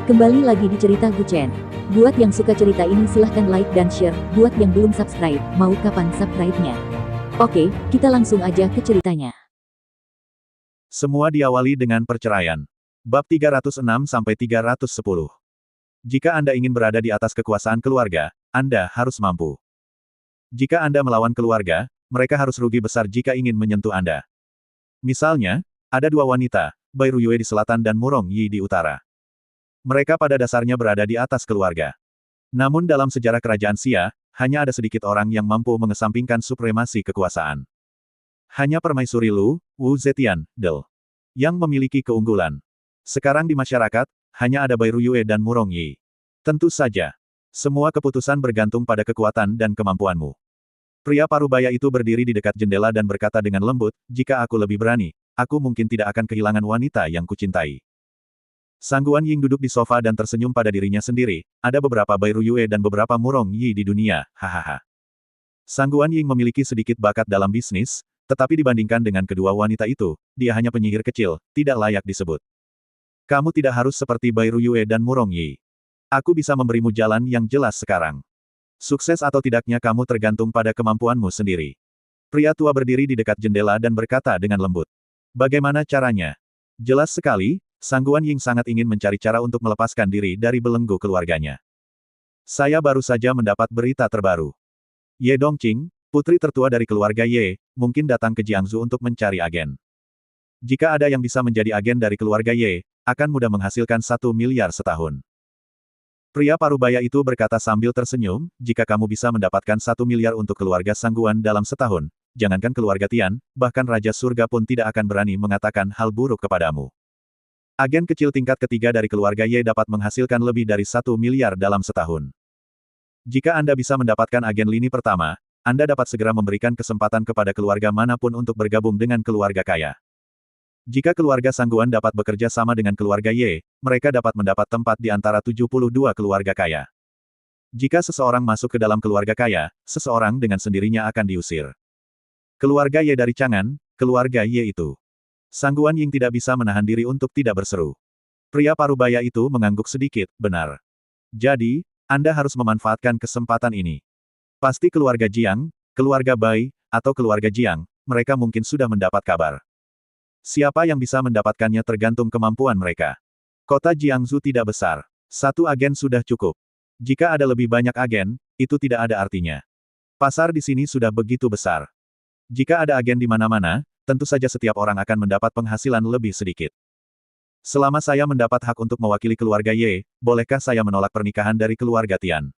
Kembali lagi di cerita Guchen. Buat yang suka cerita ini silahkan like dan share, buat yang belum subscribe, mau kapan subscribe-nya? Oke, kita langsung aja ke ceritanya. Semua diawali dengan perceraian. Bab 306-310. Jika Anda ingin berada di atas kekuasaan keluarga, Anda harus mampu. Jika Anda melawan keluarga, mereka harus rugi besar jika ingin menyentuh Anda. Misalnya, ada dua wanita, Bai Ruyue di selatan dan Murong Yi di utara. Mereka pada dasarnya berada di atas keluarga. Namun dalam sejarah kerajaan Xia, hanya ada sedikit orang yang mampu mengesampingkan supremasi kekuasaan. Hanya Permaisuri Lu, Wu Zetian, Del, yang memiliki keunggulan. Sekarang di masyarakat, hanya ada Bai Ruyue dan Murong Yi. Tentu saja, semua keputusan bergantung pada kekuatan dan kemampuanmu. Pria parubaya itu berdiri di dekat jendela dan berkata dengan lembut, jika aku lebih berani, aku mungkin tidak akan kehilangan wanita yang kucintai. Sangguan Ying duduk di sofa dan tersenyum pada dirinya sendiri, ada beberapa Bai Ruyue dan beberapa Murong Yi di dunia, hahaha. Sangguan Ying memiliki sedikit bakat dalam bisnis, tetapi dibandingkan dengan kedua wanita itu, dia hanya penyihir kecil, tidak layak disebut. Kamu tidak harus seperti Bai Ruyue dan Murong Yi. Aku bisa memberimu jalan yang jelas sekarang. Sukses atau tidaknya kamu tergantung pada kemampuanmu sendiri. Pria tua berdiri di dekat jendela dan berkata dengan lembut. Bagaimana caranya? Jelas sekali, Sangguan Ying sangat ingin mencari cara untuk melepaskan diri dari belenggu keluarganya. Saya baru saja mendapat berita terbaru. Ye Dongqing, putri tertua dari keluarga Ye, mungkin datang ke Jiangsu untuk mencari agen. Jika ada yang bisa menjadi agen dari keluarga Ye, akan mudah menghasilkan 1 miliar setahun. Pria parubaya itu berkata sambil tersenyum, jika kamu bisa mendapatkan 1 miliar untuk keluarga Sangguan dalam setahun, jangankan keluarga Tian, bahkan Raja Surga pun tidak akan berani mengatakan hal buruk kepadamu. Agen kecil tingkat ketiga dari keluarga Ye dapat menghasilkan lebih dari 1 miliar dalam setahun. Jika Anda bisa mendapatkan agen lini pertama, Anda dapat segera memberikan kesempatan kepada keluarga manapun untuk bergabung dengan keluarga kaya. Jika keluarga Sangguan dapat bekerja sama dengan keluarga Ye, mereka dapat mendapat tempat di antara 72 keluarga kaya. Jika seseorang masuk ke dalam keluarga kaya, seseorang dengan sendirinya akan diusir. Keluarga Ye dari Chang'an, keluarga Ye itu. Sangguan Ying tidak bisa menahan diri untuk tidak berseru. Pria parubaya itu mengangguk sedikit, benar. Jadi, Anda harus memanfaatkan kesempatan ini. Pasti keluarga Jiang, keluarga Bai, atau keluarga Jiang, mereka mungkin sudah mendapat kabar. Siapa yang bisa mendapatkannya tergantung kemampuan mereka. Kota Jiangsu tidak besar. 1 agen sudah cukup. Jika ada lebih banyak agen, itu tidak ada artinya. Pasar di sini sudah begitu besar. Jika ada agen di mana-mana, tentu saja setiap orang akan mendapat penghasilan lebih sedikit. Selama saya mendapat hak untuk mewakili keluarga Ye, bolehkah saya menolak pernikahan dari keluarga Tian?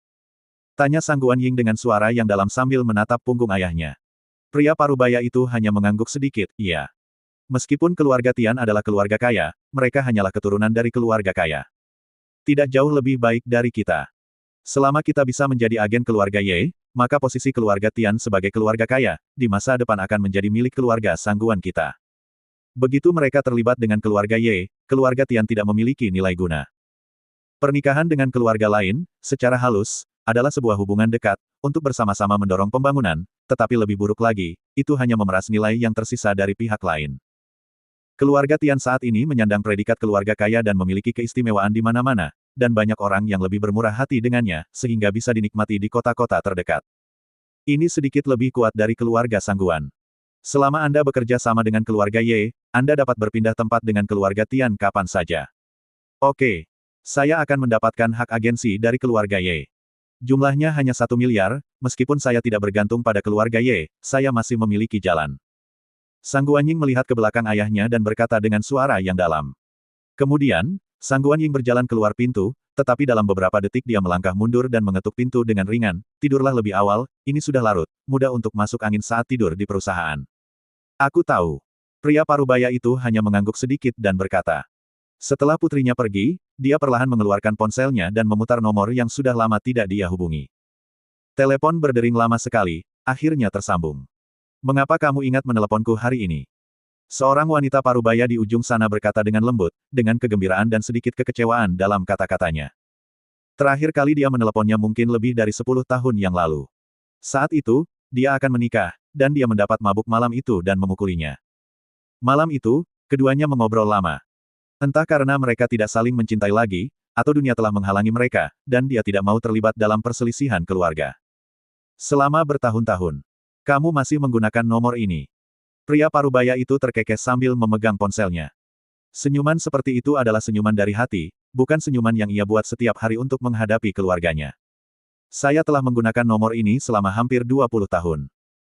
Tanya Sangguan Ying dengan suara yang dalam sambil menatap punggung ayahnya. Pria parubaya itu hanya mengangguk sedikit, iya. Meskipun keluarga Tian adalah keluarga kaya, mereka hanyalah keturunan dari keluarga kaya. Tidak jauh lebih baik dari kita. Selama kita bisa menjadi agen keluarga Ye, maka posisi keluarga Tian sebagai keluarga kaya, di masa depan akan menjadi milik keluarga Sangguan kita. Begitu mereka terlibat dengan keluarga Ye, keluarga Tian tidak memiliki nilai guna. Pernikahan dengan keluarga lain, secara halus, adalah sebuah hubungan dekat, untuk bersama-sama mendorong pembangunan, tetapi lebih buruk lagi, itu hanya memeras nilai yang tersisa dari pihak lain. Keluarga Tian saat ini menyandang predikat keluarga kaya dan memiliki keistimewaan di mana-mana, dan banyak orang yang lebih bermurah hati dengannya, sehingga bisa dinikmati di kota-kota terdekat. Ini sedikit lebih kuat dari keluarga Sangguan. Selama Anda bekerja sama dengan keluarga Ye, Anda dapat berpindah tempat dengan keluarga Tian kapan saja. Oke. Saya akan mendapatkan hak agensi dari keluarga Ye. Jumlahnya hanya 1 miliar, meskipun saya tidak bergantung pada keluarga Ye, saya masih memiliki jalan. Sangguan Ying melihat ke belakang ayahnya dan berkata dengan suara yang dalam. Kemudian, Sangguan Ying berjalan keluar pintu, tetapi dalam beberapa detik dia melangkah mundur dan mengetuk pintu dengan ringan. Tidurlah lebih awal, ini sudah larut, mudah untuk masuk angin saat tidur di perusahaan. Aku tahu. Pria parubaya itu hanya mengangguk sedikit dan berkata. Setelah putrinya pergi, dia perlahan mengeluarkan ponselnya dan memutar nomor yang sudah lama tidak dia hubungi. Telepon berdering lama sekali, akhirnya tersambung. Mengapa kamu ingat meneleponku hari ini? Seorang wanita parubaya di ujung sana berkata dengan lembut, dengan kegembiraan dan sedikit kekecewaan dalam kata-katanya. Terakhir kali dia meneleponnya mungkin lebih dari 10 tahun yang lalu. Saat itu, dia akan menikah, dan dia mendapat mabuk malam itu dan memukulinya. Malam itu, keduanya mengobrol lama. Entah karena mereka tidak saling mencintai lagi, atau dunia telah menghalangi mereka, dan dia tidak mau terlibat dalam perselisihan keluarga. Selama bertahun-tahun, kamu masih menggunakan nomor ini. Pria parubaya itu terkekeh sambil memegang ponselnya. Senyuman seperti itu adalah senyuman dari hati, bukan senyuman yang ia buat setiap hari untuk menghadapi keluarganya. Saya telah menggunakan nomor ini selama hampir 20 tahun.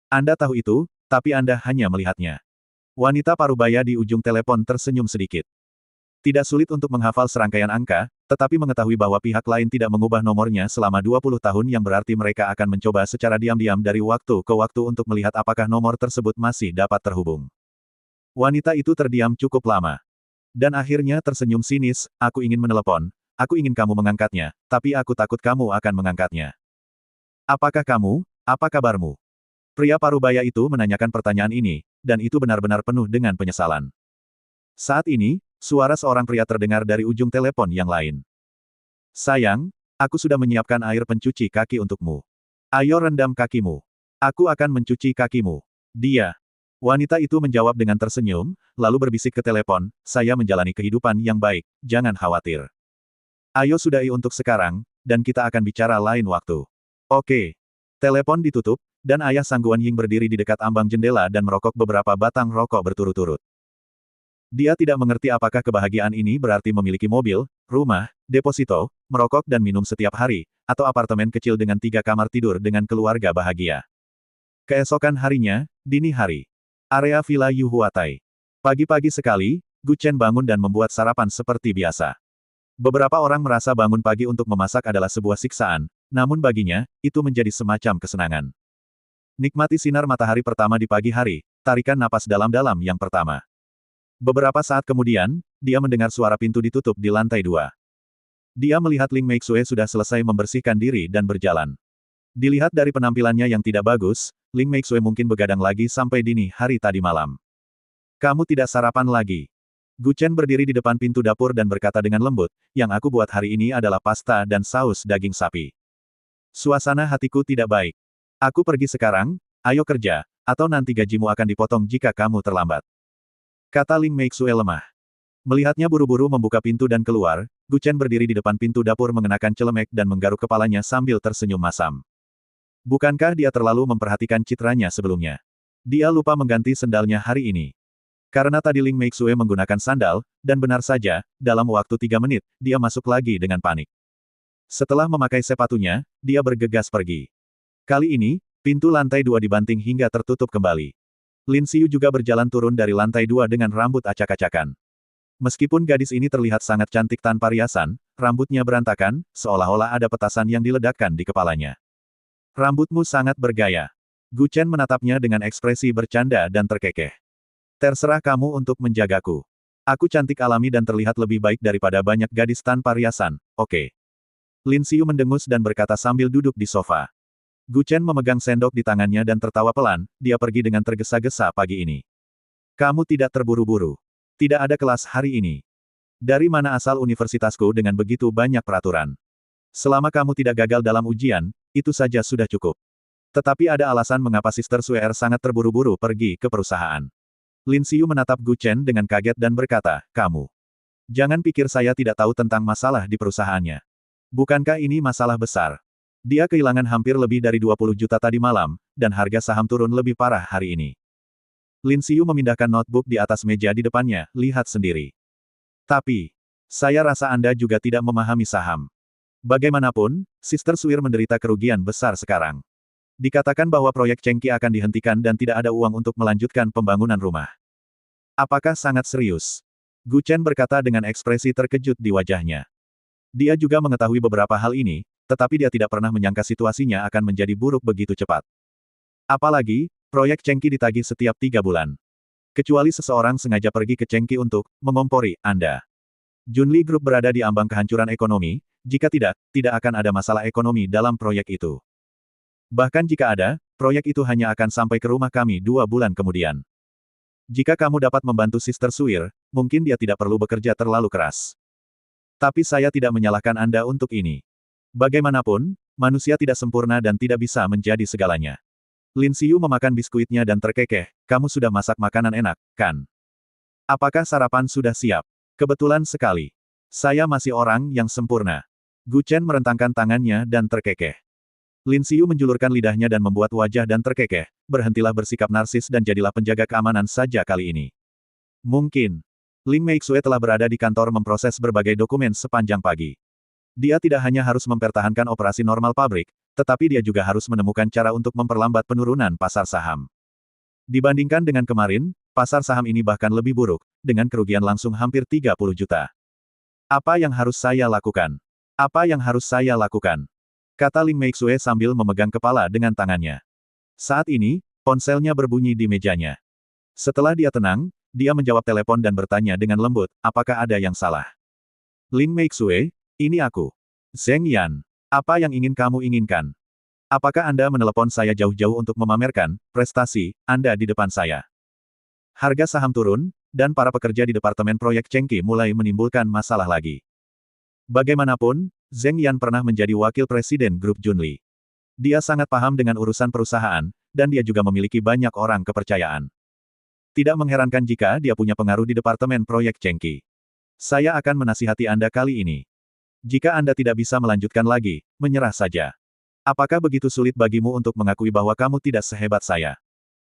Anda tahu itu, tapi Anda hanya melihatnya. Wanita parubaya di ujung telepon tersenyum sedikit. Tidak sulit untuk menghafal serangkaian angka, tetapi mengetahui bahwa pihak lain tidak mengubah nomornya selama 20 tahun yang berarti mereka akan mencoba secara diam-diam dari waktu ke waktu untuk melihat apakah nomor tersebut masih dapat terhubung. Wanita itu terdiam cukup lama. Dan akhirnya tersenyum sinis, aku ingin menelepon, aku ingin kamu mengangkatnya, tapi aku takut kamu akan mengangkatnya. Apakah kamu, apa kabarmu? Pria parubaya itu menanyakan pertanyaan ini, dan itu benar-benar penuh dengan penyesalan. Saat ini, suara seorang pria terdengar dari ujung telepon yang lain. Sayang, aku sudah menyiapkan air pencuci kaki untukmu. Ayo rendam kakimu. Aku akan mencuci kakimu. Dia. Wanita itu menjawab dengan tersenyum, lalu berbisik ke telepon, saya menjalani kehidupan yang baik, jangan khawatir. Ayo sudahi untuk sekarang, dan kita akan bicara lain waktu. Oke. Telepon ditutup, dan ayah Sang Guanying berdiri di dekat ambang jendela dan merokok beberapa batang rokok berturut-turut. Dia tidak mengerti apakah kebahagiaan ini berarti memiliki mobil, rumah, deposito, merokok dan minum setiap hari, atau apartemen kecil dengan 3 kamar tidur dengan keluarga bahagia. Keesokan harinya, dini hari. Area Villa Yu Huatai. Pagi-pagi sekali, Gu Chen bangun dan membuat sarapan seperti biasa. Beberapa orang merasa bangun pagi untuk memasak adalah sebuah siksaan, namun baginya, itu menjadi semacam kesenangan. Nikmati sinar matahari pertama di pagi hari, tarikan napas dalam-dalam yang pertama. Beberapa saat kemudian, dia mendengar suara pintu ditutup di lantai 2. Dia melihat Ling Meixue sudah selesai membersihkan diri dan berjalan. Dilihat dari penampilannya yang tidak bagus, Ling Meixue mungkin begadang lagi sampai dini hari tadi malam. Kamu tidak sarapan lagi. Gu Chen berdiri di depan pintu dapur dan berkata dengan lembut, yang aku buat hari ini adalah pasta dan saus daging sapi. Suasana hatiku tidak baik. Aku pergi sekarang, ayo kerja, atau nanti gajimu akan dipotong jika kamu terlambat. Kata Ling Meixue lemah. Melihatnya buru-buru membuka pintu dan keluar, Gu Chen berdiri di depan pintu dapur mengenakan celemek dan menggaruk kepalanya sambil tersenyum masam. Bukankah dia terlalu memperhatikan citranya sebelumnya? Dia lupa mengganti sendalnya hari ini. Karena tadi Ling Meixue menggunakan sandal, dan benar saja, dalam waktu 3 menit, dia masuk lagi dengan panik. Setelah memakai sepatunya, dia bergegas pergi. Kali ini, pintu lantai 2 dibanting hingga tertutup kembali. Lin Xiu juga berjalan turun dari lantai 2 dengan rambut acak-acakan. Meskipun gadis ini terlihat sangat cantik tanpa riasan, rambutnya berantakan, seolah-olah ada petasan yang diledakkan di kepalanya. Rambutmu sangat bergaya. Gu Chen menatapnya dengan ekspresi bercanda dan terkekeh. Terserah kamu untuk menjagaku. Aku cantik alami dan terlihat lebih baik daripada banyak gadis tanpa riasan, oke. Lin Xiu mendengus dan berkata sambil duduk di sofa. Gu Chen memegang sendok di tangannya dan tertawa pelan, dia pergi dengan tergesa-gesa pagi ini. Kamu tidak terburu-buru. Tidak ada kelas hari ini. Dari mana asal universitasku dengan begitu banyak peraturan? Selama kamu tidak gagal dalam ujian, itu saja sudah cukup. Tetapi ada alasan mengapa Sister Suer sangat terburu-buru pergi ke perusahaan. Lin Xiu menatap Gu Chen dengan kaget dan berkata, kamu. Jangan pikir saya tidak tahu tentang masalah di perusahaannya. Bukankah ini masalah besar? Dia kehilangan hampir lebih dari 20 juta tadi malam, dan harga saham turun lebih parah hari ini. Lin Xiu memindahkan notebook di atas meja di depannya, lihat sendiri. Tapi, saya rasa Anda juga tidak memahami saham. Bagaimanapun, Sister Suir menderita kerugian besar sekarang. Dikatakan bahwa proyek Chengqi akan dihentikan dan tidak ada uang untuk melanjutkan pembangunan rumah. Apakah sangat serius? Gu Chen berkata dengan ekspresi terkejut di wajahnya. Dia juga mengetahui beberapa hal ini, tetapi dia tidak pernah menyangka situasinya akan menjadi buruk begitu cepat. Apalagi, proyek Chengqi ditagih setiap 3 bulan. Kecuali seseorang sengaja pergi ke Chengqi untuk mengompori Anda. Junli Group berada di ambang kehancuran ekonomi, jika tidak, tidak akan ada masalah ekonomi dalam proyek itu. Bahkan jika ada, proyek itu hanya akan sampai ke rumah kami 2 bulan kemudian. Jika kamu dapat membantu Sister Suir, mungkin dia tidak perlu bekerja terlalu keras. Tapi saya tidak menyalahkan Anda untuk ini. Bagaimanapun, manusia tidak sempurna dan tidak bisa menjadi segalanya. Lin Xiu memakan biskuitnya dan terkekeh, kamu sudah masak makanan enak, kan? Apakah sarapan sudah siap? Kebetulan sekali. Saya masih orang yang sempurna. Gu Chen merentangkan tangannya dan terkekeh. Lin Xiu menjulurkan lidahnya dan membuat wajah dan terkekeh. Berhentilah bersikap narsis dan jadilah penjaga keamanan saja kali ini. Mungkin. Ling Meixue telah berada di kantor memproses berbagai dokumen sepanjang pagi. Dia tidak hanya harus mempertahankan operasi normal pabrik, tetapi dia juga harus menemukan cara untuk memperlambat penurunan pasar saham. Dibandingkan dengan kemarin, pasar saham ini bahkan lebih buruk, dengan kerugian langsung hampir 30 juta. Apa yang harus saya lakukan? Apa yang harus saya lakukan? Kata Ling Meixue sambil memegang kepala dengan tangannya. Saat ini, ponselnya berbunyi di mejanya. Setelah dia tenang, dia menjawab telepon dan bertanya dengan lembut, apakah ada yang salah? Ling Meixue, ini aku. Zheng Yan. Apa yang ingin kamu inginkan? Apakah Anda menelepon saya jauh-jauh untuk memamerkan prestasi Anda di depan saya? Harga saham turun, dan para pekerja di Departemen Proyek Chengqi mulai menimbulkan masalah lagi. Bagaimanapun, Zheng Yan pernah menjadi wakil presiden grup Junli. Dia sangat paham dengan urusan perusahaan, dan dia juga memiliki banyak orang kepercayaan. Tidak mengherankan jika dia punya pengaruh di Departemen Proyek Chengqi. Saya akan menasihati Anda kali ini. Jika Anda tidak bisa melanjutkan lagi, menyerah saja. Apakah begitu sulit bagimu untuk mengakui bahwa kamu tidak sehebat saya?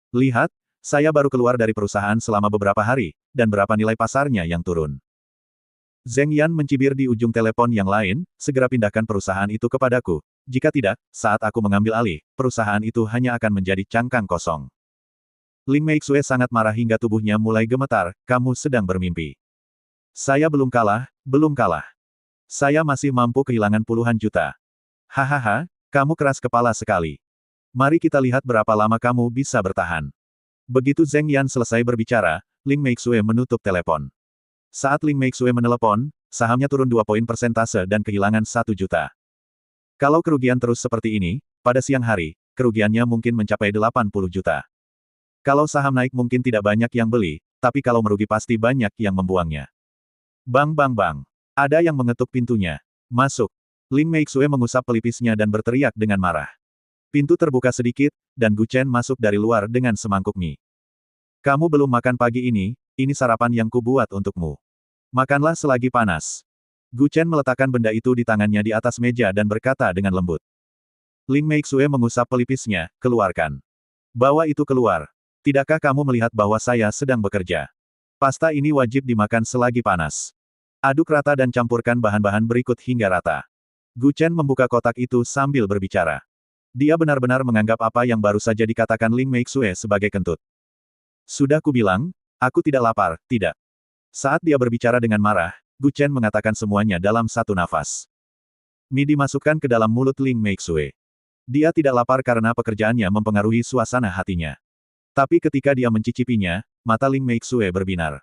Lihat, saya baru keluar dari perusahaan selama beberapa hari, dan berapa nilai pasarnya yang turun. Zheng Yan mencibir di ujung telepon yang lain, segera pindahkan perusahaan itu kepadaku. Jika tidak, saat aku mengambil alih, perusahaan itu hanya akan menjadi cangkang kosong. Ling Meixue sangat marah hingga tubuhnya mulai gemetar, kamu sedang bermimpi. Saya belum kalah, belum kalah. Saya masih mampu kehilangan puluhan juta. Hahaha, kamu keras kepala sekali. Mari kita lihat berapa lama kamu bisa bertahan. Begitu Zheng Yan selesai berbicara, Ling Meixue menutup telepon. Saat Ling Meixue menelepon, sahamnya turun 2 poin persentase dan kehilangan 1 juta. Kalau kerugian terus seperti ini, pada siang hari, kerugiannya mungkin mencapai 80 juta. Kalau saham naik mungkin tidak banyak yang beli, tapi kalau merugi pasti banyak yang membuangnya. Bang bang bang. Ada yang mengetuk pintunya. Masuk. Ling Meixue mengusap pelipisnya dan berteriak dengan marah. Pintu terbuka sedikit, dan Gu Chen masuk dari luar dengan semangkuk mie. Kamu belum makan pagi ini sarapan yang kubuat untukmu. Makanlah selagi panas. Gu Chen meletakkan benda itu di tangannya di atas meja dan berkata dengan lembut. Ling Meixue mengusap pelipisnya, keluarkan. Bawa itu keluar. Tidakkah kamu melihat bahwa saya sedang bekerja? Pasta ini wajib dimakan selagi panas. Aduk rata dan campurkan bahan-bahan berikut hingga rata. Gu Chen membuka kotak itu sambil berbicara. Dia benar-benar menganggap apa yang baru saja dikatakan Ling Meixue sebagai kentut. Sudah kubilang, aku tidak lapar, tidak. Saat dia berbicara dengan marah, Gu Chen mengatakan semuanya dalam satu nafas. Mie dimasukkan ke dalam mulut Ling Meixue. Dia tidak lapar karena pekerjaannya mempengaruhi suasana hatinya. Tapi ketika dia mencicipinya, mata Ling Meixue berbinar.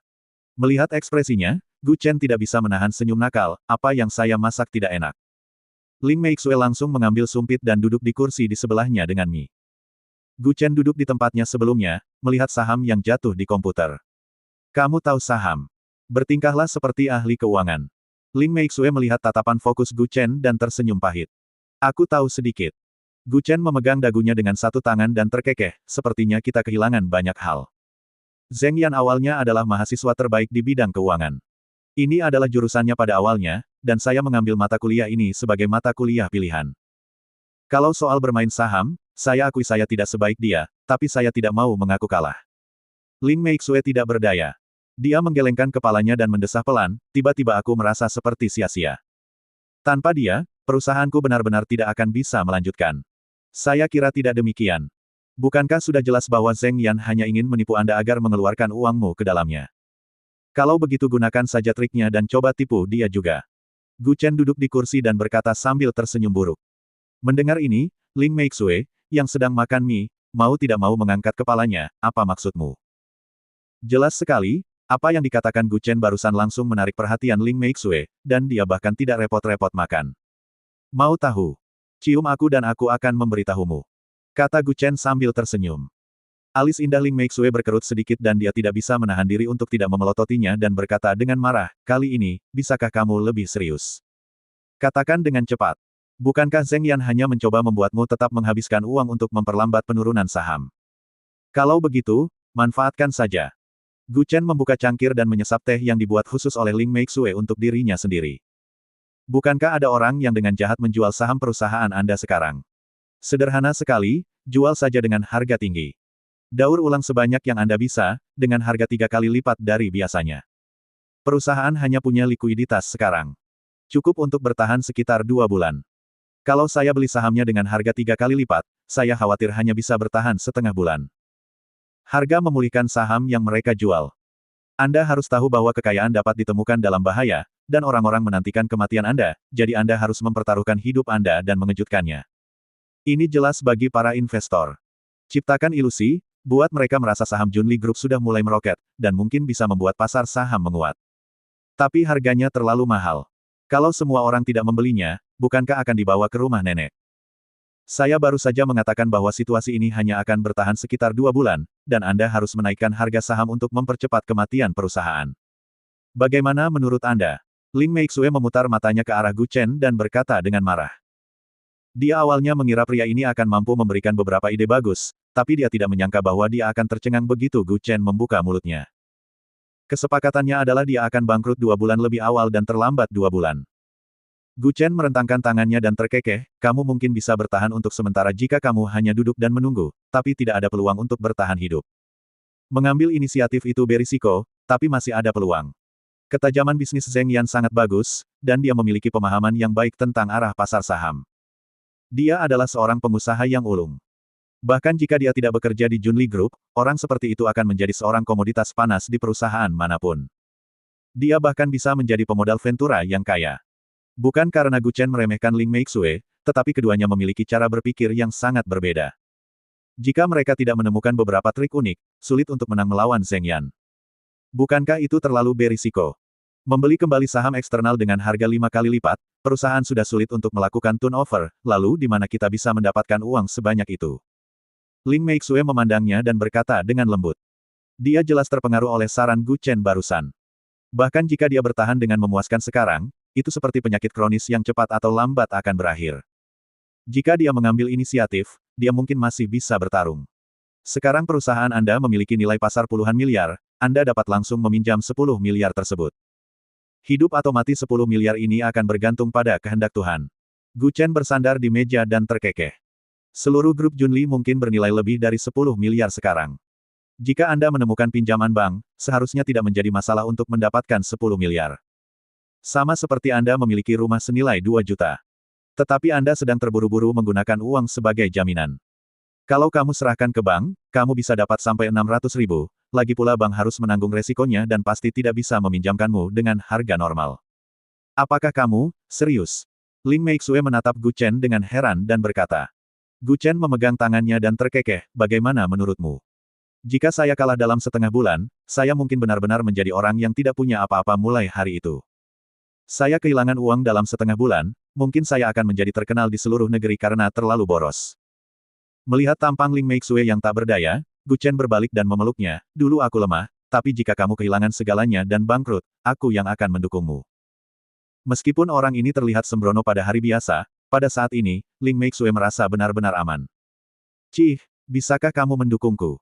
Melihat ekspresinya, Gu Chen tidak bisa menahan senyum nakal, apa yang saya masak tidak enak. Ling Meixue langsung mengambil sumpit dan duduk di kursi di sebelahnya dengan mie. Gu Chen duduk di tempatnya sebelumnya, melihat saham yang jatuh di komputer. Kamu tahu saham. Bertingkahlah seperti ahli keuangan. Ling Meixue melihat tatapan fokus Gu Chen dan tersenyum pahit. Aku tahu sedikit. Gu Chen memegang dagunya dengan satu tangan dan terkekeh, sepertinya kita kehilangan banyak hal. Zheng Yan awalnya adalah mahasiswa terbaik di bidang keuangan. Ini adalah jurusannya pada awalnya, dan saya mengambil mata kuliah ini sebagai mata kuliah pilihan. Kalau soal bermain saham, saya akui saya tidak sebaik dia, tapi saya tidak mau mengaku kalah. Ling Meixue tidak berdaya. Dia menggelengkan kepalanya dan mendesah pelan, tiba-tiba aku merasa seperti sia-sia. Tanpa dia, perusahaanku benar-benar tidak akan bisa melanjutkan. Saya kira tidak demikian. Bukankah sudah jelas bahwa Zheng Yan hanya ingin menipu Anda agar mengeluarkan uangmu ke dalamnya? Kalau begitu gunakan saja triknya dan coba tipu dia juga. Gu Chen duduk di kursi dan berkata sambil tersenyum buruk. Mendengar ini, Ling Meixue, yang sedang makan mie, mau tidak mau mengangkat kepalanya, apa maksudmu? Jelas sekali, apa yang dikatakan Gu Chen barusan langsung menarik perhatian Ling Meixue, dan dia bahkan tidak repot-repot makan. Mau tahu? Cium aku dan aku akan memberitahumu. Kata Gu Chen sambil tersenyum. Alis indah Ling Meixue berkerut sedikit dan dia tidak bisa menahan diri untuk tidak memelototinya dan berkata dengan marah, kali ini, bisakah kamu lebih serius? Katakan dengan cepat. Bukankah Zheng Yan hanya mencoba membuatmu tetap menghabiskan uang untuk memperlambat penurunan saham? Kalau begitu, manfaatkan saja. Gu Chen membuka cangkir dan menyesap teh yang dibuat khusus oleh Ling Meixue untuk dirinya sendiri. Bukankah ada orang yang dengan jahat menjual saham perusahaan Anda sekarang? Sederhana sekali, jual saja dengan harga tinggi. Daur ulang sebanyak yang Anda bisa, dengan harga 3 kali lipat dari biasanya. Perusahaan hanya punya likuiditas sekarang. Cukup untuk bertahan sekitar 2 bulan. Kalau saya beli sahamnya dengan harga 3 kali lipat, saya khawatir hanya bisa bertahan setengah bulan. Harga memulihkan saham yang mereka jual. Anda harus tahu bahwa kekayaan dapat ditemukan dalam bahaya, dan orang-orang menantikan kematian Anda, jadi Anda harus mempertaruhkan hidup Anda dan mengejutkannya. Ini jelas bagi para investor. Ciptakan ilusi, buat mereka merasa saham Junli Group sudah mulai meroket, dan mungkin bisa membuat pasar saham menguat. Tapi harganya terlalu mahal. Kalau semua orang tidak membelinya, bukankah akan dibawa ke rumah nenek? Saya baru saja mengatakan bahwa situasi ini hanya akan bertahan sekitar 2 bulan, dan Anda harus menaikkan harga saham untuk mempercepat kematian perusahaan. Bagaimana menurut Anda? Ling Meixue memutar matanya ke arah Gu Chen dan berkata dengan marah. Dia awalnya mengira pria ini akan mampu memberikan beberapa ide bagus, tapi dia tidak menyangka bahwa dia akan tercengang begitu Gu Chen membuka mulutnya. Kesepakatannya adalah dia akan bangkrut 2 bulan lebih awal dan terlambat 2 bulan. Gu Chen merentangkan tangannya dan terkekeh, kamu mungkin bisa bertahan untuk sementara jika kamu hanya duduk dan menunggu, tapi tidak ada peluang untuk bertahan hidup. Mengambil inisiatif itu berisiko, tapi masih ada peluang. Ketajaman bisnis Zheng Yan sangat bagus, dan dia memiliki pemahaman yang baik tentang arah pasar saham. Dia adalah seorang pengusaha yang ulung. Bahkan jika dia tidak bekerja di Junli Group, orang seperti itu akan menjadi seorang komoditas panas di perusahaan manapun. Dia bahkan bisa menjadi pemodal Ventura yang kaya. Bukan karena Gu Chen meremehkan Ling Meixue, tetapi keduanya memiliki cara berpikir yang sangat berbeda. Jika mereka tidak menemukan beberapa trik unik, sulit untuk menang melawan Zheng Yan. Bukankah itu terlalu berisiko? Membeli kembali saham eksternal dengan harga 5 kali lipat, perusahaan sudah sulit untuk melakukan turnover, lalu di mana kita bisa mendapatkan uang sebanyak itu? Ling Meixue memandangnya dan berkata dengan lembut. Dia jelas terpengaruh oleh saran Gu Chen barusan. Bahkan jika dia bertahan dengan memuaskan sekarang, itu seperti penyakit kronis yang cepat atau lambat akan berakhir. Jika dia mengambil inisiatif, dia mungkin masih bisa bertarung. Sekarang perusahaan Anda memiliki nilai pasar puluhan miliar, Anda dapat langsung meminjam 10 miliar tersebut. Hidup atau mati 10 miliar ini akan bergantung pada kehendak Tuhan. Gu Chen bersandar di meja dan terkekeh. Seluruh grup Junli mungkin bernilai lebih dari 10 miliar sekarang. Jika Anda menemukan pinjaman bank, seharusnya tidak menjadi masalah untuk mendapatkan 10 miliar. Sama seperti Anda memiliki rumah senilai 2 juta. Tetapi Anda sedang terburu-buru menggunakan uang sebagai jaminan. Kalau kamu serahkan ke bank, kamu bisa dapat sampai 600 ribu, lagi pula bank harus menanggung resikonya dan pasti tidak bisa meminjamkanmu dengan harga normal. Apakah kamu serius? Ling Meixue menatap Gu Chen dengan heran dan berkata. Gu Chen memegang tangannya dan terkekeh, bagaimana menurutmu? Jika saya kalah dalam setengah bulan, saya mungkin benar-benar menjadi orang yang tidak punya apa-apa mulai hari itu. Saya kehilangan uang dalam setengah bulan, mungkin saya akan menjadi terkenal di seluruh negeri karena terlalu boros. Melihat tampang Ling Meixue yang tak berdaya, Gu Chen berbalik dan memeluknya, dulu aku lemah, tapi jika kamu kehilangan segalanya dan bangkrut, aku yang akan mendukungmu. Meskipun orang ini terlihat sembrono pada hari biasa, pada saat ini, Ling Meixue merasa benar-benar aman. Cih, bisakah kamu mendukungku?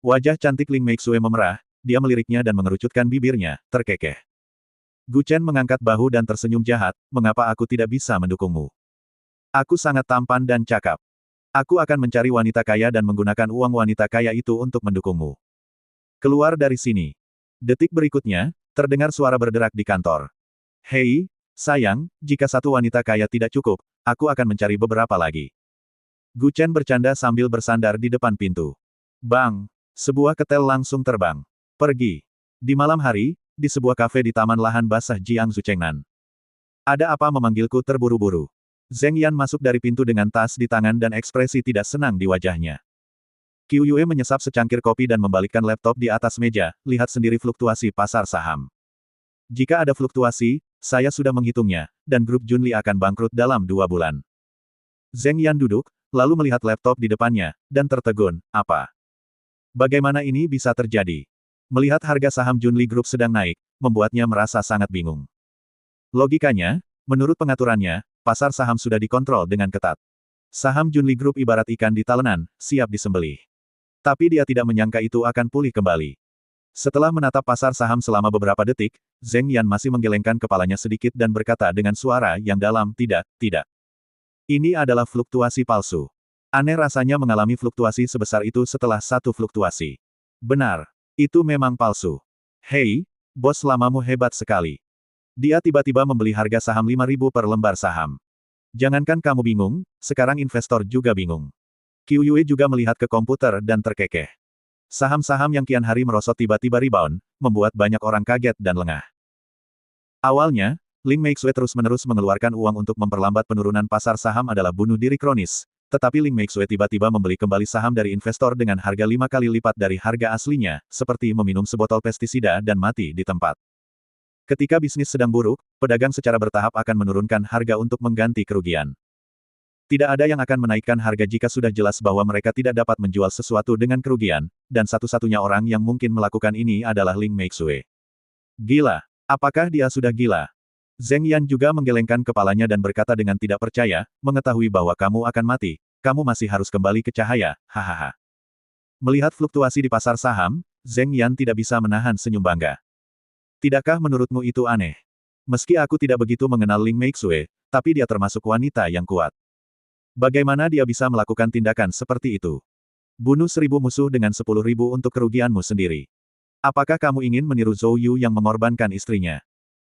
Wajah cantik Ling Meixue memerah, dia meliriknya dan mengerucutkan bibirnya, terkekeh. Gu Chen mengangkat bahu dan tersenyum jahat, mengapa aku tidak bisa mendukungmu? Aku sangat tampan dan cakap. Aku akan mencari wanita kaya dan menggunakan uang wanita kaya itu untuk mendukungmu. Keluar dari sini. Detik berikutnya, terdengar suara berderak di kantor. Hei, sayang, jika satu wanita kaya tidak cukup, aku akan mencari beberapa lagi. Gu Chen bercanda sambil bersandar di depan pintu. Bang! Sebuah ketel langsung terbang. Pergi. Di malam hari, di sebuah kafe di taman lahan basah Jiangsu Chengnan. Ada apa memanggilku terburu-buru? Zheng Yan masuk dari pintu dengan tas di tangan dan ekspresi tidak senang di wajahnya. Qiu Yue menyesap secangkir kopi dan membalikkan laptop di atas meja, lihat sendiri fluktuasi pasar saham. Jika ada fluktuasi, saya sudah menghitungnya, dan grup Junli akan bangkrut dalam 2 bulan. Zheng Yan duduk, lalu melihat laptop di depannya, dan tertegun, apa? Bagaimana ini bisa terjadi? Melihat harga saham Junli Group sedang naik, membuatnya merasa sangat bingung. Logikanya, menurut pengaturannya, pasar saham sudah dikontrol dengan ketat. Saham Junli Group ibarat ikan di talenan, siap disembelih. Tapi dia tidak menyangka itu akan pulih kembali. Setelah menatap pasar saham selama beberapa detik, Zheng Yan masih menggelengkan kepalanya sedikit dan berkata dengan suara yang dalam, tidak, tidak. Ini adalah fluktuasi palsu. Aneh rasanya mengalami fluktuasi sebesar itu setelah satu fluktuasi. Benar. Itu memang palsu. Hei, bos lamamu hebat sekali. Dia tiba-tiba membeli harga saham 5.000 per lembar saham. Jangankan kamu bingung, sekarang investor juga bingung. Qiu Yue juga melihat ke komputer dan terkekeh. Saham-saham yang kian hari merosot tiba-tiba rebound, membuat banyak orang kaget dan lengah. Awalnya, Ling Meixue terus-menerus mengeluarkan uang untuk memperlambat penurunan pasar saham adalah bunuh diri kronis, tetapi Ling Meixue tiba-tiba membeli kembali saham dari investor dengan harga 5 kali lipat dari harga aslinya, seperti meminum sebotol pestisida dan mati di tempat. Ketika bisnis sedang buruk, pedagang secara bertahap akan menurunkan harga untuk mengganti kerugian. Tidak ada yang akan menaikkan harga jika sudah jelas bahwa mereka tidak dapat menjual sesuatu dengan kerugian, dan satu-satunya orang yang mungkin melakukan ini adalah Ling Meixue. Gila. Apakah dia sudah gila? Zheng Yan juga menggelengkan kepalanya dan berkata dengan tidak percaya, mengetahui bahwa kamu akan mati, kamu masih harus kembali ke cahaya, hahaha. Melihat fluktuasi di pasar saham, Zheng Yan tidak bisa menahan senyum bangga. Tidakkah menurutmu itu aneh? Meski aku tidak begitu mengenal Ling Meixue, tapi dia termasuk wanita yang kuat. Bagaimana dia bisa melakukan tindakan seperti itu? Bunuh 1.000 musuh dengan 10.000 untuk kerugianmu sendiri. Apakah kamu ingin meniru Zhou Yu yang mengorbankan istrinya?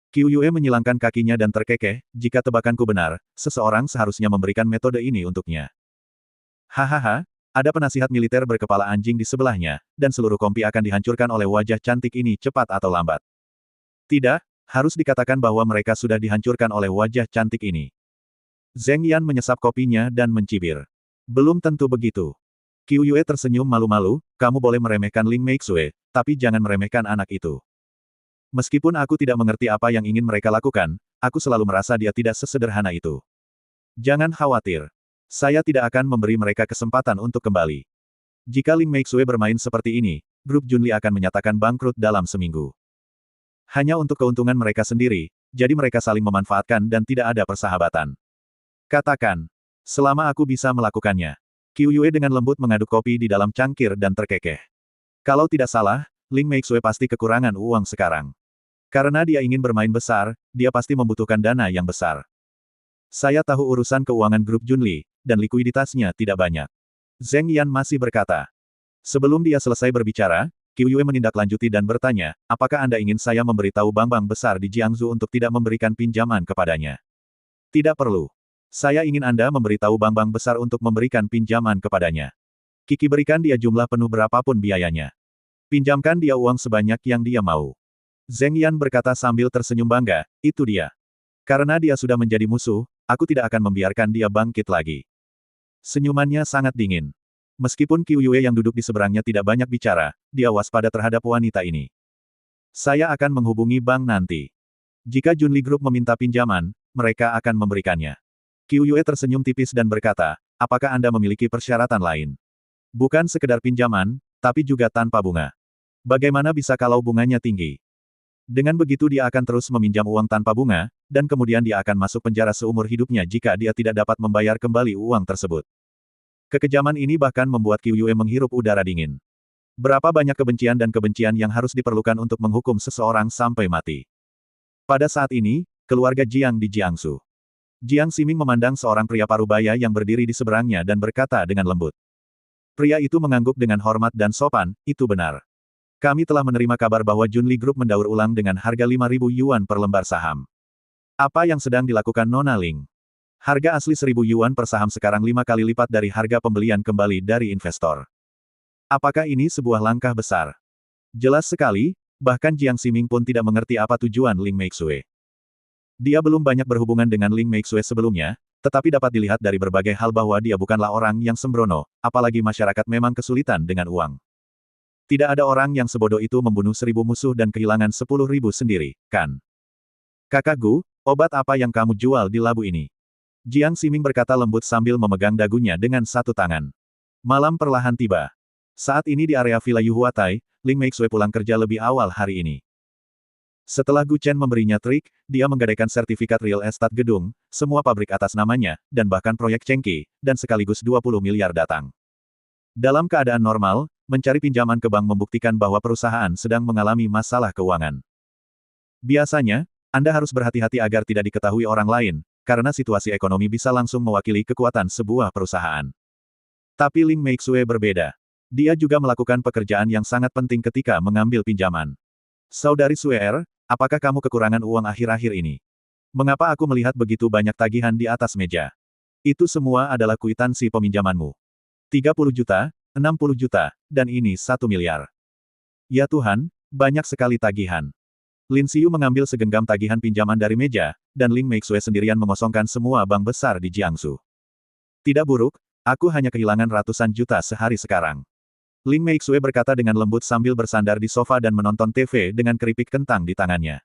Qiu Yue menyilangkan kakinya dan terkekeh, jika tebakanku benar, seseorang seharusnya memberikan metode ini untuknya. Hahaha, ada penasihat militer berkepala anjing di sebelahnya, dan seluruh kompi akan dihancurkan oleh wajah cantik ini cepat atau lambat. Tidak, harus dikatakan bahwa mereka sudah dihancurkan oleh wajah cantik ini. Zheng Yan menyesap kopinya dan mencibir. Belum tentu begitu. Qiu Yue tersenyum malu-malu, kamu boleh meremehkan Ling Meixue, tapi jangan meremehkan anak itu. Meskipun aku tidak mengerti apa yang ingin mereka lakukan, aku selalu merasa dia tidak sesederhana itu. Jangan khawatir. Saya tidak akan memberi mereka kesempatan untuk kembali. Jika Ling Meixue bermain seperti ini, grup Junli akan menyatakan bangkrut dalam seminggu. Hanya untuk keuntungan mereka sendiri, jadi mereka saling memanfaatkan dan tidak ada persahabatan. Katakan, selama aku bisa melakukannya. Qiu Yue dengan lembut mengaduk kopi di dalam cangkir dan terkekeh. Kalau tidak salah, Ling Meixue pasti kekurangan uang sekarang. Karena dia ingin bermain besar, dia pasti membutuhkan dana yang besar. Saya tahu urusan keuangan grup Junli, dan likuiditasnya tidak banyak. Zheng Yan masih berkata. Sebelum dia selesai berbicara, Qiu Yue menindaklanjuti dan bertanya, apakah Anda ingin saya memberitahu bank-bank besar di Jiangsu untuk tidak memberikan pinjaman kepadanya? Tidak perlu. Saya ingin Anda memberitahu bank-bank besar untuk memberikan pinjaman kepadanya. Kiki berikan dia jumlah penuh berapapun biayanya. Pinjamkan dia uang sebanyak yang dia mau. Zheng Yan berkata sambil tersenyum bangga, itu dia. Karena dia sudah menjadi musuh, aku tidak akan membiarkan dia bangkit lagi. Senyumannya sangat dingin. Meskipun Qiu Yue yang duduk di seberangnya tidak banyak bicara, dia waspada terhadap wanita ini. Saya akan menghubungi bank nanti. Jika Junli Group meminta pinjaman, mereka akan memberikannya. Qiu Yue tersenyum tipis dan berkata, apakah Anda memiliki persyaratan lain? Bukan sekedar pinjaman, tapi juga tanpa bunga. Bagaimana bisa kalau bunganya tinggi? Dengan begitu dia akan terus meminjam uang tanpa bunga, dan kemudian dia akan masuk penjara seumur hidupnya jika dia tidak dapat membayar kembali uang tersebut. Kekejaman ini bahkan membuat Qiu Yue menghirup udara dingin. Berapa banyak kebencian dan kebencian yang harus diperlukan untuk menghukum seseorang sampai mati? Pada saat ini, keluarga Jiang di Jiangsu. Jiang Ximing memandang seorang pria parubaya yang berdiri di seberangnya dan berkata dengan lembut. Pria itu mengangguk dengan hormat dan sopan, itu benar. Kami telah menerima kabar bahwa Junli Group mendaur ulang dengan harga 5.000 yuan per lembar saham. Apa yang sedang dilakukan Nona Ling? Harga asli 1.000 yuan per saham sekarang 5 kali lipat dari harga pembelian kembali dari investor. Apakah ini sebuah langkah besar? Jelas sekali, bahkan Jiang Ximing pun tidak mengerti apa tujuan Ling Meixue. Dia belum banyak berhubungan dengan Ling Meixue sebelumnya, tetapi dapat dilihat dari berbagai hal bahwa dia bukanlah orang yang sembrono, apalagi masyarakat memang kesulitan dengan uang. Tidak ada orang yang sebodoh itu membunuh 1.000 musuh dan kehilangan 10.000 sendiri, kan? Kakakku, obat apa yang kamu jual di labu ini? Jiang Ximing berkata lembut sambil memegang dagunya dengan satu tangan. Malam perlahan tiba. Saat ini di area Villa Yuhuatai, Ling Meixue pulang kerja lebih awal hari ini. Setelah Gu Chen memberinya trik, dia menggadaikan sertifikat real estate gedung, semua pabrik atas namanya, dan bahkan proyek Chengqi, dan sekaligus 20 miliar datang. Dalam keadaan normal, mencari pinjaman ke bank membuktikan bahwa perusahaan sedang mengalami masalah keuangan. Biasanya, Anda harus berhati-hati agar tidak diketahui orang lain, karena situasi ekonomi bisa langsung mewakili kekuatan sebuah perusahaan. Tapi Ling Meixue berbeda. Dia juga melakukan pekerjaan yang sangat penting ketika mengambil pinjaman. Saudari Suer, apakah kamu kekurangan uang akhir-akhir ini? Mengapa aku melihat begitu banyak tagihan di atas meja? Itu semua adalah kwitansi peminjamanmu. 30 juta, 60 juta, dan ini 1 miliar. Ya Tuhan, banyak sekali tagihan. Lin Xiu mengambil segenggam tagihan pinjaman dari meja, dan Ling Meixue sendirian mengosongkan semua bank besar di Jiangsu. Tidak buruk, aku hanya kehilangan ratusan juta sehari sekarang. Ling Meixue berkata dengan lembut sambil bersandar di sofa dan menonton TV dengan keripik kentang di tangannya.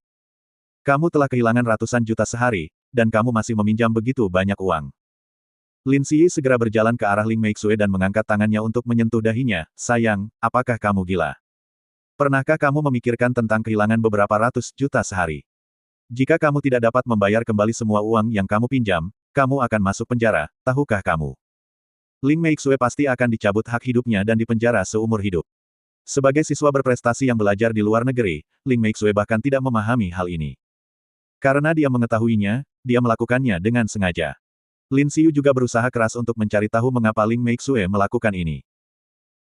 Kamu telah kehilangan ratusan juta sehari, dan kamu masih meminjam begitu banyak uang. Lin Xi segera berjalan ke arah Ling Meixue dan mengangkat tangannya untuk menyentuh dahinya. Sayang, apakah kamu gila? Pernahkah kamu memikirkan tentang kehilangan beberapa ratus juta sehari? Jika kamu tidak dapat membayar kembali semua uang yang kamu pinjam, kamu akan masuk penjara, tahukah kamu? Ling Meixue pasti akan dicabut hak hidupnya dan dipenjara seumur hidup. Sebagai siswa berprestasi yang belajar di luar negeri, Ling Meixue bahkan tidak memahami hal ini. Karena dia mengetahuinya, dia melakukannya dengan sengaja. Lin Xiu juga berusaha keras untuk mencari tahu mengapa Ling Meixue melakukan ini.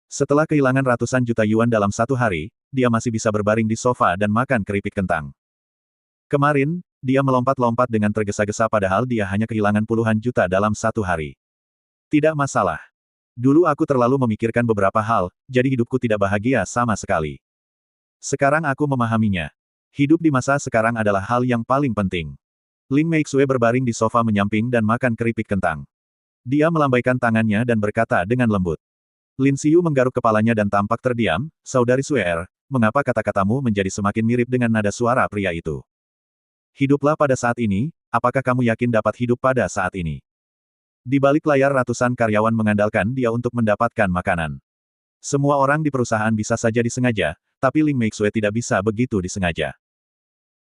Setelah kehilangan ratusan juta yuan dalam satu hari, dia masih bisa berbaring di sofa dan makan keripik kentang. Kemarin, dia melompat-lompat dengan tergesa-gesa padahal dia hanya kehilangan puluhan juta dalam satu hari. Tidak masalah. Dulu aku terlalu memikirkan beberapa hal, jadi hidupku tidak bahagia sama sekali. Sekarang aku memahaminya. Hidup di masa sekarang adalah hal yang paling penting. Ling Meixue berbaring di sofa menyamping dan makan keripik kentang. Dia melambaikan tangannya dan berkata dengan lembut. Lin Xiu menggaruk kepalanya dan tampak terdiam. Saudari Suer, mengapa kata-katamu menjadi semakin mirip dengan nada suara pria itu? Hiduplah pada saat ini, apakah kamu yakin dapat hidup pada saat ini? Di balik layar ratusan karyawan mengandalkan dia untuk mendapatkan makanan. Semua orang di perusahaan bisa saja disengaja, tapi Ling Meixue tidak bisa begitu disengaja.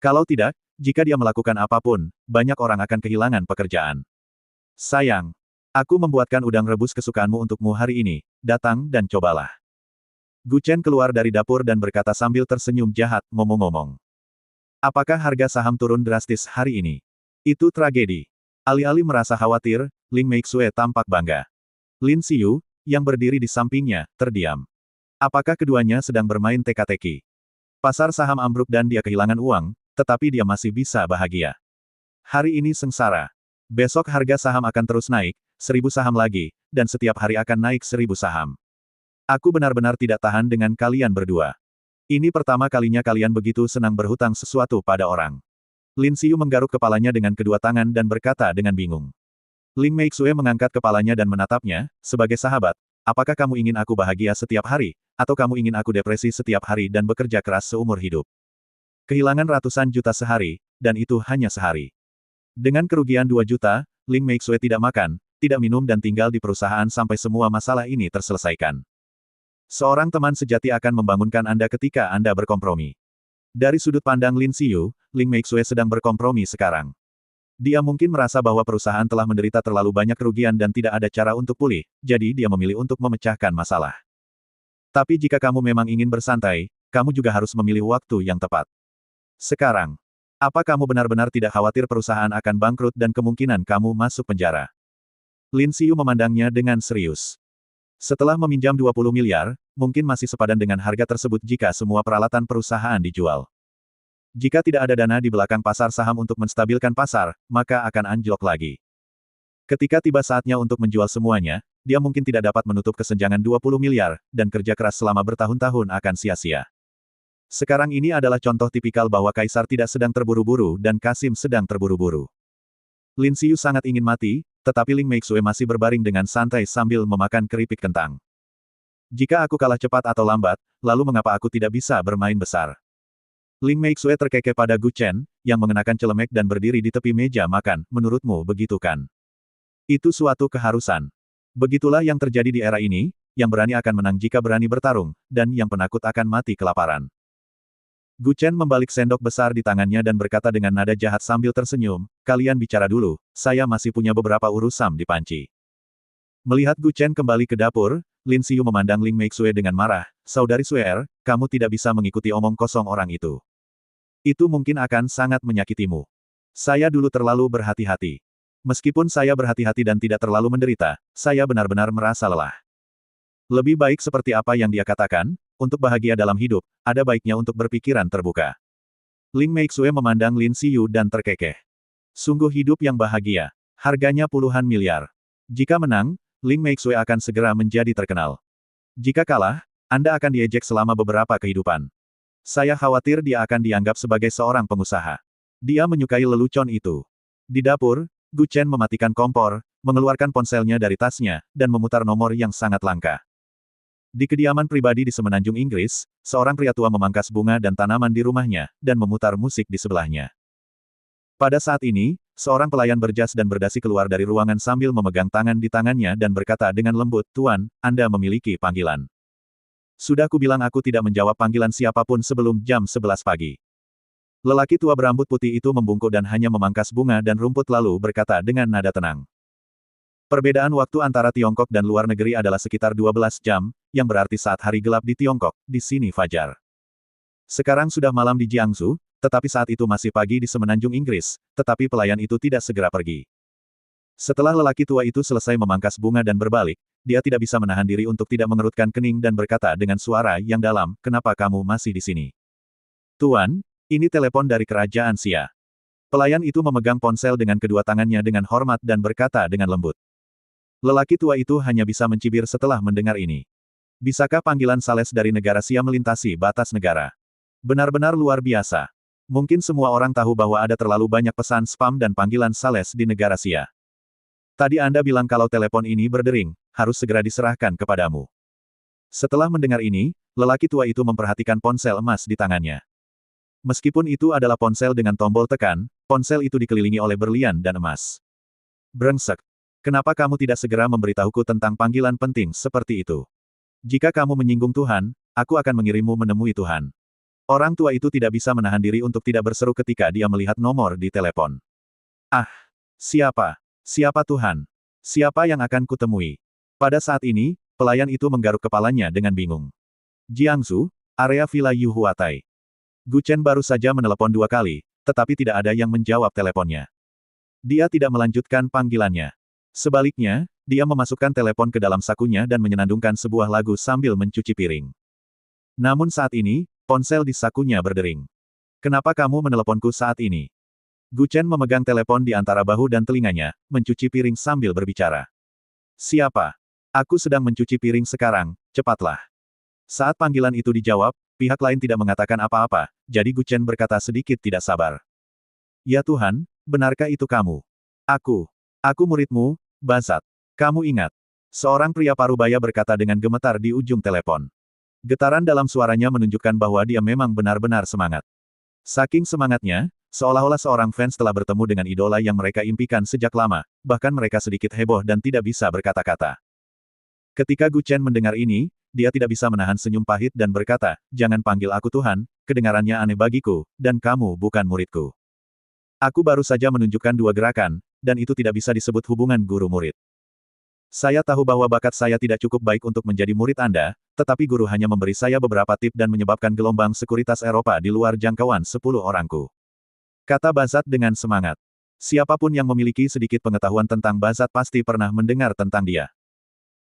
Kalau tidak, jika dia melakukan apapun, banyak orang akan kehilangan pekerjaan. Sayang. Aku membuatkan udang rebus kesukaanmu untukmu hari ini, datang dan cobalah. Gu Chen keluar dari dapur dan berkata sambil tersenyum jahat, ngomong-ngomong. Apakah harga saham turun drastis hari ini? Itu tragedi. Alih-alih merasa khawatir, Ling Meixue tampak bangga. Lin Xiu, yang berdiri di sampingnya, terdiam. Apakah keduanya sedang bermain teka-teki? Pasar saham ambruk dan dia kehilangan uang, tetapi dia masih bisa bahagia. Hari ini sengsara. Besok harga saham akan terus naik, 1000 saham lagi, dan setiap hari akan naik 1000 saham. Aku benar-benar tidak tahan dengan kalian berdua. Ini pertama kalinya kalian begitu senang berhutang sesuatu pada orang. Lin Xiu menggaruk kepalanya dengan kedua tangan dan berkata dengan bingung. Ling Meixue mengangkat kepalanya dan menatapnya, sebagai sahabat, apakah kamu ingin aku bahagia setiap hari, atau kamu ingin aku depresi setiap hari dan bekerja keras seumur hidup? Kehilangan ratusan juta sehari, dan itu hanya sehari. Dengan kerugian 2 juta, Ling Meixue tidak makan, tidak minum dan tinggal di perusahaan sampai semua masalah ini terselesaikan. Seorang teman sejati akan membangunkan Anda ketika Anda berkompromi. Dari sudut pandang Lin Xiu, Ling Meixue sedang berkompromi sekarang. Dia mungkin merasa bahwa perusahaan telah menderita terlalu banyak kerugian dan tidak ada cara untuk pulih, jadi dia memilih untuk memecahkan masalah. Tapi jika kamu memang ingin bersantai, kamu juga harus memilih waktu yang tepat. Sekarang, apa kamu benar-benar tidak khawatir perusahaan akan bangkrut dan kemungkinan kamu masuk penjara? Lin Xiu memandangnya dengan serius. Setelah meminjam 20 miliar, mungkin masih sepadan dengan harga tersebut jika semua peralatan perusahaan dijual. Jika tidak ada dana di belakang pasar saham untuk menstabilkan pasar, maka akan anjlok lagi. Ketika tiba saatnya untuk menjual semuanya, dia mungkin tidak dapat menutup kesenjangan 20 miliar, dan kerja keras selama bertahun-tahun akan sia-sia. Sekarang ini adalah contoh tipikal bahwa Kaisar tidak sedang terburu-buru dan Kasim sedang terburu-buru. Lin Xiu sangat ingin mati, tetapi Ling Meixue masih berbaring dengan santai sambil memakan keripik kentang. Jika aku kalah cepat atau lambat, lalu mengapa aku tidak bisa bermain besar? Ling Meixue terkekeh pada Gu Chen, yang mengenakan celemek dan berdiri di tepi meja makan, menurutmu begitu kan? Itu suatu keharusan. Begitulah yang terjadi di era ini, yang berani akan menang jika berani bertarung, dan yang penakut akan mati kelaparan. Gu Chen membalik sendok besar di tangannya dan berkata dengan nada jahat sambil tersenyum, kalian bicara dulu, saya masih punya beberapa urusan di panci. Melihat Gu Chen kembali ke dapur, Lin Xiu memandang Ling Meixue dengan marah, "Saudari Suer, kamu tidak bisa mengikuti omong kosong orang itu. Itu mungkin akan sangat menyakitimu. Saya dulu terlalu berhati-hati. Meskipun saya berhati-hati dan tidak terlalu menderita, saya benar-benar merasa lelah. Lebih baik seperti apa yang dia katakan, untuk bahagia dalam hidup, ada baiknya untuk berpikiran terbuka." Ling Meixue memandang Lin Xiu dan terkekeh. Sungguh hidup yang bahagia. Harganya puluhan miliar. Jika menang, Ling Meixue akan segera menjadi terkenal. Jika kalah, Anda akan diejek selama beberapa kehidupan. Saya khawatir dia akan dianggap sebagai seorang pengusaha. Dia menyukai lelucon itu. Di dapur, Gu Chen mematikan kompor, mengeluarkan ponselnya dari tasnya, dan memutar nomor yang sangat langka. Di kediaman pribadi di semenanjung Inggris, seorang pria tua memangkas bunga dan tanaman di rumahnya, dan memutar musik di sebelahnya. Pada saat ini, seorang pelayan berjas dan berdasi keluar dari ruangan sambil memegang tangan di tangannya dan berkata dengan lembut, "Tuan, Anda memiliki panggilan." "Sudah kubilang aku tidak menjawab panggilan siapapun sebelum jam 11 pagi. Lelaki tua berambut putih itu membungkuk dan hanya memangkas bunga dan rumput lalu berkata dengan nada tenang. Perbedaan waktu antara Tiongkok dan luar negeri adalah sekitar 12 jam, yang berarti saat hari gelap di Tiongkok, di sini fajar. Sekarang sudah malam di Jiangsu, tetapi saat itu masih pagi di semenanjung Inggris, tetapi pelayan itu tidak segera pergi. Setelah lelaki tua itu selesai memangkas bunga dan berbalik, dia tidak bisa menahan diri untuk tidak mengerutkan kening dan berkata dengan suara yang dalam, "Kenapa kamu masih di sini?" "Tuan, ini telepon dari kerajaan Xia." Pelayan itu memegang ponsel dengan kedua tangannya dengan hormat dan berkata dengan lembut. Lelaki tua itu hanya bisa mencibir setelah mendengar ini. Bisakah panggilan sales dari negara Xia melintasi batas negara? Benar-benar luar biasa. Mungkin semua orang tahu bahwa ada terlalu banyak pesan spam dan panggilan sales di negara Xia. Tadi Anda bilang kalau telepon ini berdering, harus segera diserahkan kepadamu. Setelah mendengar ini, lelaki tua itu memperhatikan ponsel emas di tangannya. Meskipun itu adalah ponsel dengan tombol tekan, ponsel itu dikelilingi oleh berlian dan emas. Brengsek. Kenapa kamu tidak segera memberitahuku tentang panggilan penting seperti itu? Jika kamu menyinggung Tuhan, aku akan mengirimmu menemui Tuhan. Orang tua itu tidak bisa menahan diri untuk tidak berseru ketika dia melihat nomor di telepon. Ah! Siapa? Siapa Tuhan? Siapa yang akan kutemui? Pada saat ini, pelayan itu menggaruk kepalanya dengan bingung. Jiangsu, area Villa Yu Huatai. Gu Chen baru saja menelepon 2 kali, tetapi tidak ada yang menjawab teleponnya. Dia tidak melanjutkan panggilannya. Sebaliknya, dia memasukkan telepon ke dalam sakunya dan menyenandungkan sebuah lagu sambil mencuci piring. Namun saat ini, ponsel di sakunya berdering. "Kenapa kamu meneleponku saat ini?" Gu Chen memegang telepon di antara bahu dan telinganya, mencuci piring sambil berbicara. "Siapa? Aku sedang mencuci piring sekarang, cepatlah." Saat panggilan itu dijawab, pihak lain tidak mengatakan apa-apa, jadi Gu Chen berkata sedikit tidak sabar. "Ya Tuhan, benarkah itu kamu? Aku muridmu, Bazat. Kamu ingat?" Seorang pria parubaya berkata dengan gemetar di ujung telepon. Getaran dalam suaranya menunjukkan bahwa dia memang benar-benar semangat. Saking semangatnya, seolah-olah seorang fans telah bertemu dengan idola yang mereka impikan sejak lama, bahkan mereka sedikit heboh dan tidak bisa berkata-kata. Ketika Gu Chen mendengar ini, dia tidak bisa menahan senyum pahit dan berkata, "Jangan panggil aku Tuhan, kedengarannya aneh bagiku, dan kamu bukan muridku. Aku baru saja menunjukkan 2 gerakan, dan itu tidak bisa disebut hubungan guru-murid. Saya tahu bahwa bakat saya tidak cukup baik untuk menjadi murid Anda, tetapi guru hanya memberi saya beberapa tip dan menyebabkan gelombang sekuritas Eropa di luar jangkauan 10 orangku," kata Bazat dengan semangat. Siapapun yang memiliki sedikit pengetahuan tentang Bazat pasti pernah mendengar tentang dia.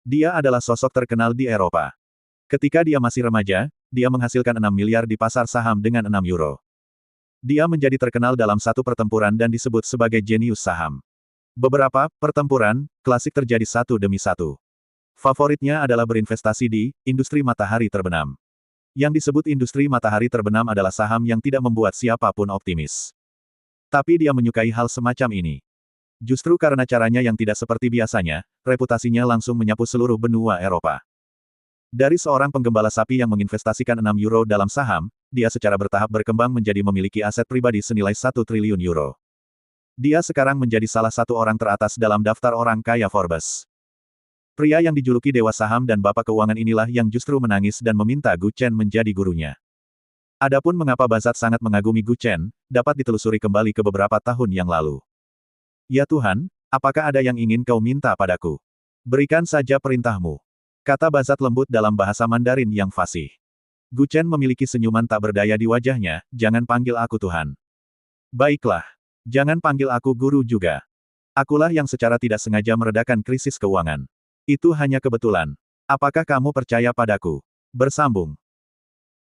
Dia adalah sosok terkenal di Eropa. Ketika dia masih remaja, dia menghasilkan 6 miliar di pasar saham dengan 6 euro. Dia menjadi terkenal dalam satu pertempuran dan disebut sebagai jenius saham. Beberapa pertempuran klasik terjadi satu demi satu. Favoritnya adalah berinvestasi di industri matahari terbenam. Yang disebut industri matahari terbenam adalah saham yang tidak membuat siapapun optimis. Tapi dia menyukai hal semacam ini. Justru karena caranya yang tidak seperti biasanya, reputasinya langsung menyapu seluruh benua Eropa. Dari seorang penggembala sapi yang menginvestasikan 6 euro dalam saham, dia secara bertahap berkembang menjadi memiliki aset pribadi senilai 1 triliun euro. Dia sekarang menjadi salah satu orang teratas dalam daftar orang kaya Forbes. Pria yang dijuluki Dewa Saham dan Bapak Keuangan inilah yang justru menangis dan meminta Gu Chen menjadi gurunya. Adapun mengapa Bazat sangat mengagumi Gu Chen, dapat ditelusuri kembali ke beberapa tahun yang lalu. "Ya Tuhan, apakah ada yang ingin kau minta padaku? Berikan saja perintahmu." Kata Bazat lembut dalam bahasa Mandarin yang fasih. Gu Chen memiliki senyuman tak berdaya di wajahnya, jangan panggil aku Tuhan. Baiklah. Jangan panggil aku guru juga. Akulah yang secara tidak sengaja meredakan krisis keuangan. Itu hanya kebetulan. Apakah kamu percaya padaku? Bersambung.